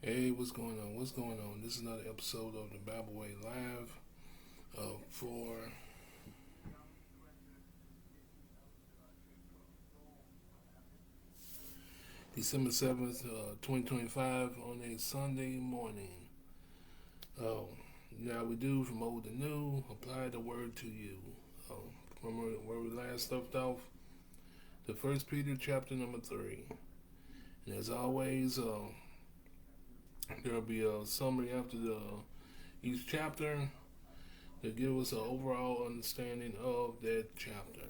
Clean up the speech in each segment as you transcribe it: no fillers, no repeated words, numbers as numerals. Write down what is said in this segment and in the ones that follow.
Hey, what's going on? What's going on? This is another episode of the Bible Way Live for December 7th, 2025 on a Sunday morning. Uh, Now we do from old to new, apply the word to you. Uh, from where we last left off, the First Peter chapter number 3. And as always, there'll be a summary after each chapter to give us an overall understanding of that chapter.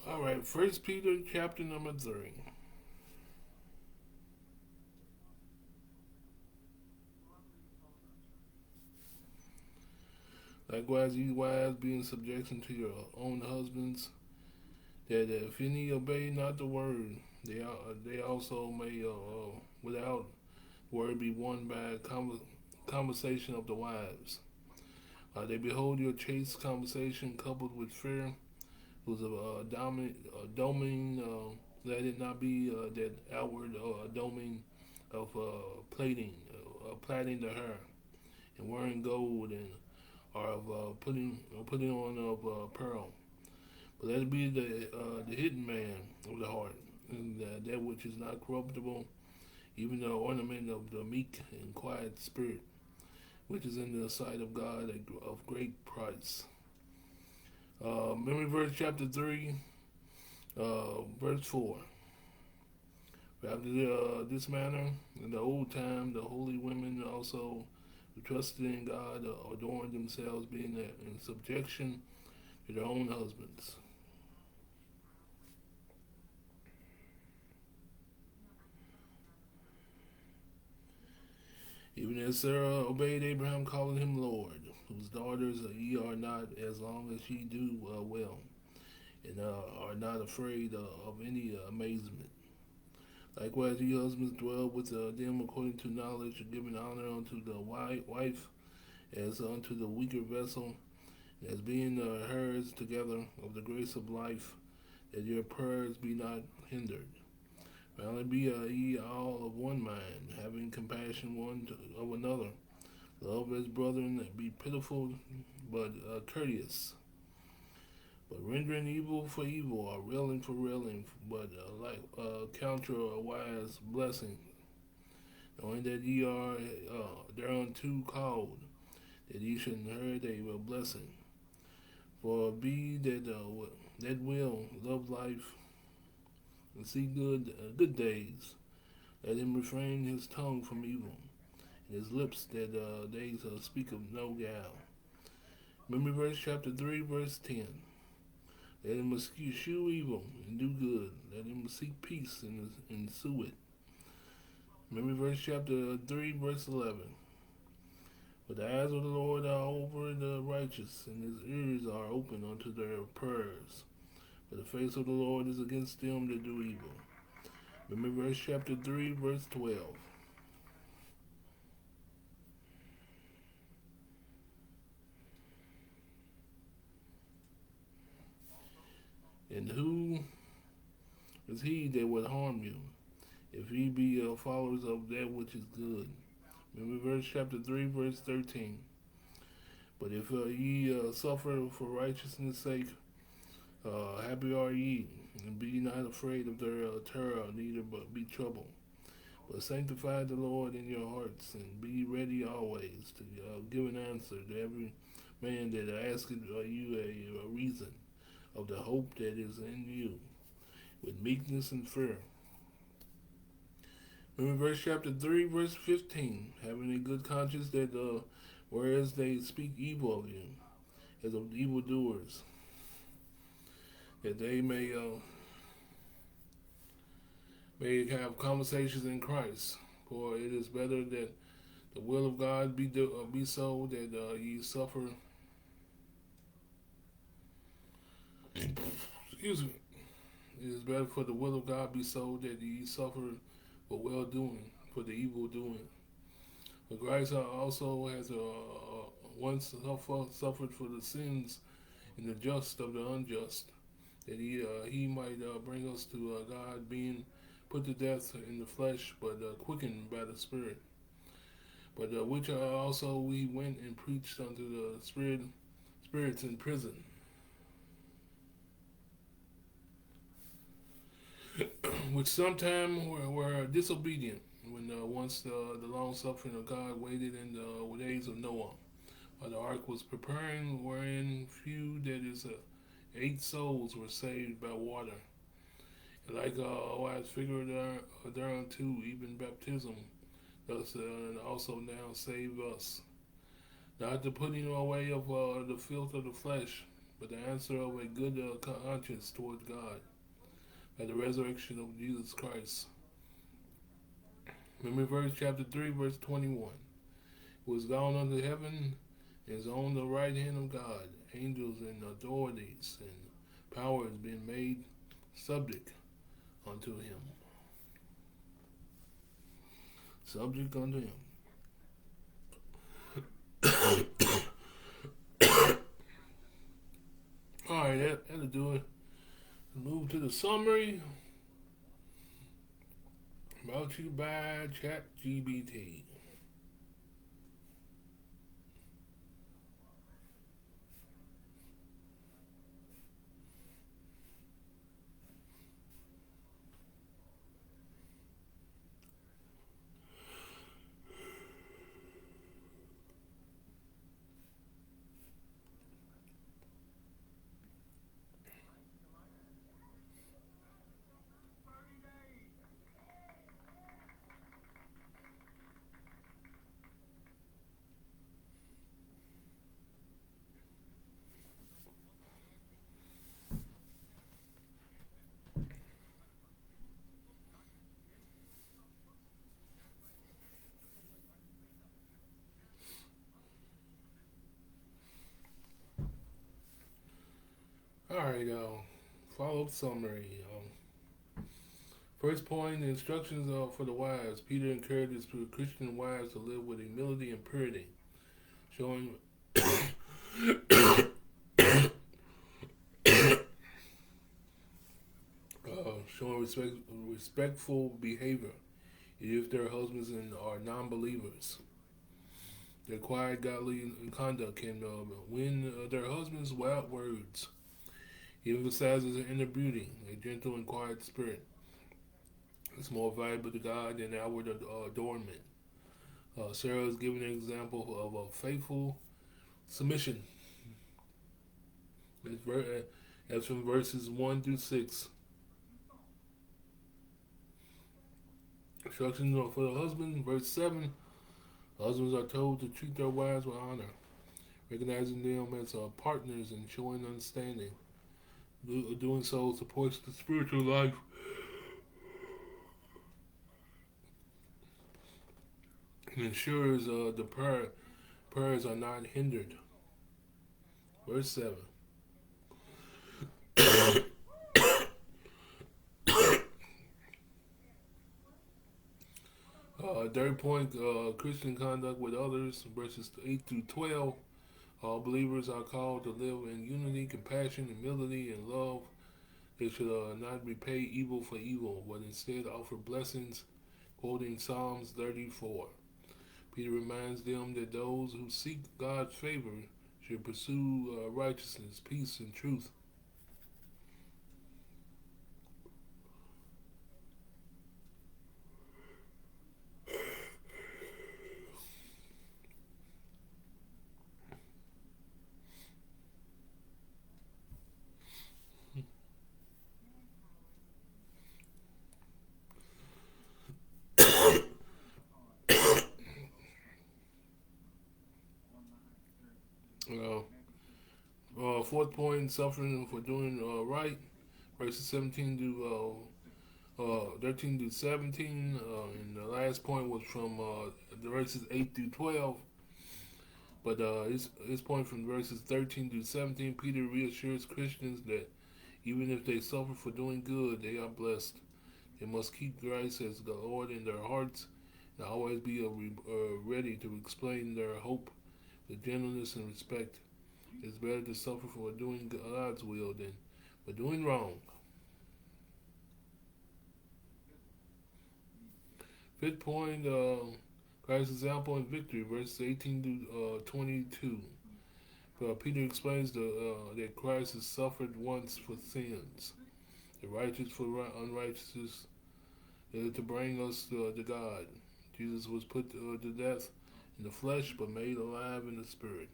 All right, First Peter chapter number 3. Likewise, ye wives, be in subjection to your own husbands, that if any obey not the word, they also may, without word, be won by conversation of the wives. They behold your chaste conversation coupled with fear, whose doming, let it not be that outward doming of plaiting the hair, and wearing gold, and or of putting on of pearl. But let it be the hidden man of the heart, and that which is not corruptible, even the ornament of the meek and quiet spirit, which is in the sight of God of great price. Memory verse chapter 3, verse 4. After this manner, in the old time, the holy women also who trusted in God adorned themselves, being in subjection to their own husbands. Even as Sarah obeyed Abraham, calling him Lord, whose daughters ye are not, as long as ye do well, and are not afraid of any amazement. Likewise, ye husbands dwell with them according to knowledge, giving honor unto the wife as unto the weaker vessel, as being heirs together of the grace of life, that your prayers be not hindered. Finally, be ye all of one mind, having compassion of another. Love as brethren, be pitiful, but courteous. But rendering evil for evil, or railing for railing, but counter a wise blessing, knowing that ye are thereunto called, that ye should inherit a blessing. For be that will love life and see good days. Let him refrain his tongue from evil, and his lips that they speak of no guile. Memory verse chapter 3, verse 10. Let him eschew evil and do good. Let him seek peace and ensue it. Memory verse chapter 3, verse 11. For the eyes of the Lord are over the righteous, and his ears are open unto their prayers. For the face of the Lord is against them that do evil. Remember verse chapter 3, verse 12. And who is he that would harm you, if ye be followers of that which is good? Remember verse chapter 3, verse 13. But if ye suffer for righteousness' sake, happy are ye, and be not afraid of their terror, neither but be troubled. But sanctify the Lord in your hearts, and be ready always to give an answer to every man that asketh you a reason of the hope that is in you, with meekness and fear. Remember verse chapter 3, verse 15, having a good conscience that whereas they speak evil of you, as of evildoers, that they may have conversations in Christ. For it is better that the will of God be so that ye suffer. Excuse me. It is better for the will of God be so that ye suffer for well doing, for the evil doing. But Christ also has once suffered for the sins and the just of the unjust, that he might bring us to God, being put to death in the flesh, but quickened by the Spirit. But which also we went and preached unto the spirits in prison, which sometime were disobedient, when once the long suffering of God waited in the days of Noah, while the ark was preparing, wherein few, that is, 8 souls were saved by water. And like wise figure thereunto, even baptism, thus also now save us. Not the putting away of the filth of the flesh, but the answer of a good conscience toward God, by the resurrection of Jesus Christ. Remember verse chapter 3, verse 21. Who is gone unto heaven, is on the right hand of God, angels and authorities and powers being made subject unto him. Subject unto him. Alright, that'll do it. Move to the summary. Brought to you by ChatGPT. Alright, follow-up summary. First point, the instructions for the wives. Peter encourages Christian wives to live with humility and purity, showing showing respectful behavior if their husbands are non-believers. Their quiet, godly conduct can win their husbands' wild words. He emphasizes an inner beauty, a gentle and quiet spirit. It's more valuable to God than outward adornment. Sarah is giving an example of a faithful submission. That's from verses 1 through 6. Instructions for the husband, verse 7. Husbands are told to treat their wives with honor, recognizing them as partners and showing understanding. Doing so supports the spiritual life and ensures the prayers are not hindered. Verse 7. Third point, Christian conduct with others, verses 8 through 12. All believers are called to live in unity, compassion, humility, and love. They should not repay evil for evil, but instead offer blessings, quoting Psalms 34. Peter reminds them that those who seek God's favor should pursue righteousness, peace, and truth. Fourth point, suffering for doing right, verses 17 to 13 to 17, and the last point was from the verses 8 through 12. But his point from verses 13 to 17, Peter reassures Christians that even if they suffer for doing good, they are blessed. They must keep Christ as the Lord in their hearts and always be ready to explain their hope with gentleness and respect. It's better to suffer for doing God's will than for doing wrong. Fifth point, Christ's example and victory, verses 18 to 22. Peter explains that Christ has suffered once for sins, the righteous for unrighteousness, to bring us to God. Jesus was put to death in the flesh, but made alive in the spirit.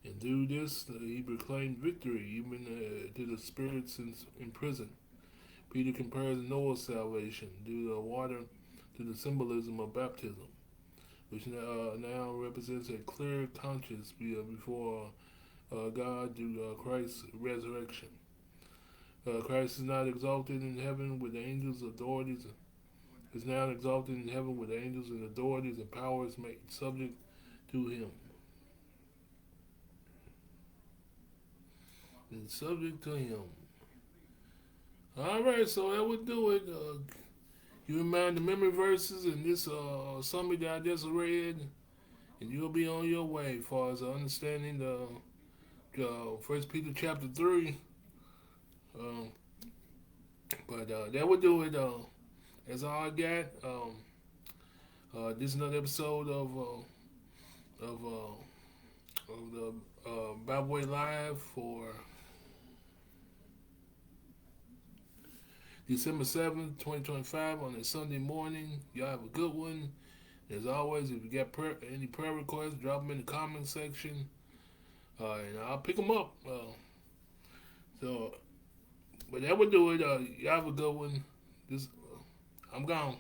And through this, he proclaimed victory even to the spirits in prison. Peter compares Noah's salvation through the water to the symbolism of baptism, which now represents a clear conscience before God through Christ's resurrection. Christ is not exalted in heaven with angels, authorities, is now exalted in heaven with angels and authorities and powers made subject to him. And subject to him. Alright, so that would do it. You remind the memory verses in this summary that I just read, and you'll be on your way as far as understanding the 1 Peter chapter 3. But that would do it. That's all I got. This is another episode of the Bible Way Live for December 7th, 2025 on a Sunday morning. Y'all have a good one. As always, if you got any prayer requests, drop them in the comment section. And I'll pick them up. But that would do it. Y'all have a good one. I'm gone.